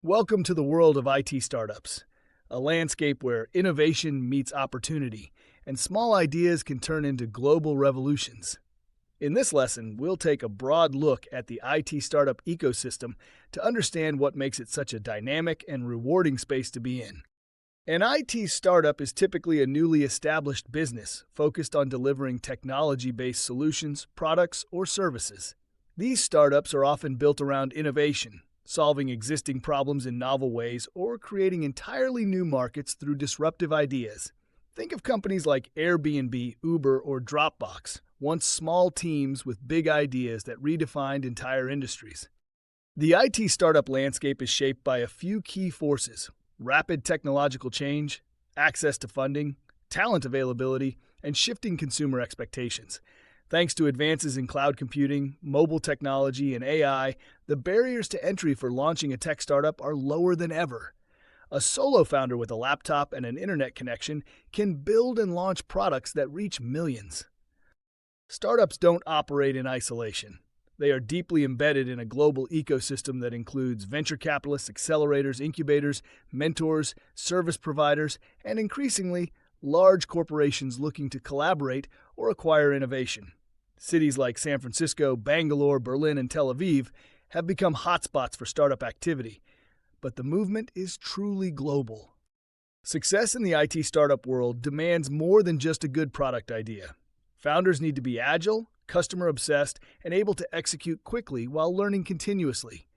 Welcome to the world of IT startups, a landscape where innovation meets opportunity, and small ideas can turn into global revolutions. In this lesson, we'll take a broad look at the IT startup ecosystem to understand what makes it such a dynamic and rewarding space to be in. An IT startup is typically a newly established business focused on delivering technology-based solutions, products, or services. These startups are often built around innovation, solving existing problems in novel ways, or creating entirely new markets through disruptive ideas. Think of companies like Airbnb, Uber, or Dropbox, once small teams with big ideas that redefined entire industries. The IT startup landscape is shaped by a few key forces: rapid technological change, access to funding, talent availability, and shifting consumer expectations. Thanks to advances in cloud computing, mobile technology, and AI, the barriers to entry for launching a tech startup are lower than ever. A solo founder with a laptop and an internet connection can build and launch products that reach millions. Startups don't operate in isolation. They are deeply embedded in a global ecosystem that includes venture capitalists, accelerators, incubators, mentors, service providers, and increasingly, large corporations looking to collaborate or acquire innovation. Cities like San Francisco, Bangalore, Berlin, and Tel Aviv have become hotspots for startup activity, but the movement is truly global. Success in the IT startup world demands more than just a good product idea. Founders need to be agile, customer-obsessed, and able to execute quickly while learning continuously.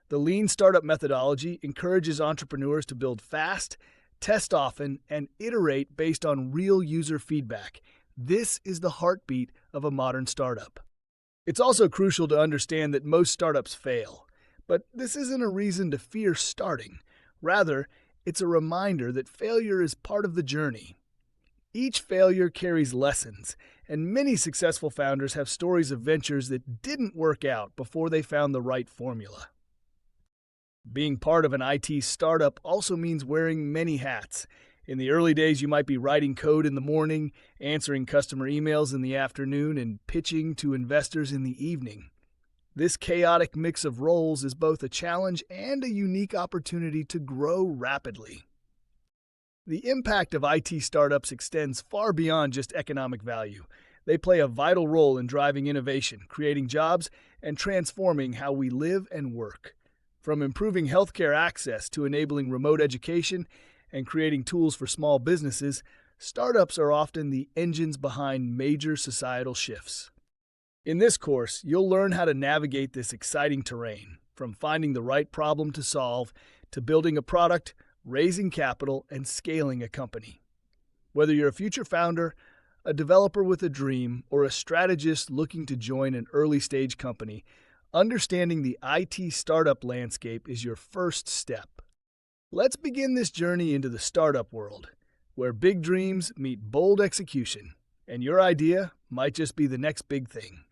The lean startup methodology encourages entrepreneurs to build fast, test often, and iterate based on real user feedback. This is the heartbeat of a modern startup. It's also crucial to understand that most startups fail, but this isn't a reason to fear starting. Rather, it's a reminder that failure is part of the journey. Each failure carries lessons, and many successful founders have stories of ventures that didn't work out before they found the right formula. Being part of an IT startup also means wearing many hats. In the early days, you might be writing code in the morning, answering customer emails in the afternoon, and pitching to investors in the evening. This chaotic mix of roles is both a challenge and a unique opportunity to grow rapidly. The impact of IT startups extends far beyond just economic value. They play a vital role in driving innovation, creating jobs, and transforming how we live and work. From improving healthcare access to enabling remote education and creating tools for small businesses, startups are often the engines behind major societal shifts. In this course, you'll learn how to navigate this exciting terrain, from finding the right problem to solve to building a product, raising capital, and scaling a company. Whether you're a future founder, a developer with a dream, or a strategist looking to join an early-stage company, understanding the IT startup landscape is your first step. Let's begin this journey into the startup world, where big dreams meet bold execution, and your idea might just be the next big thing.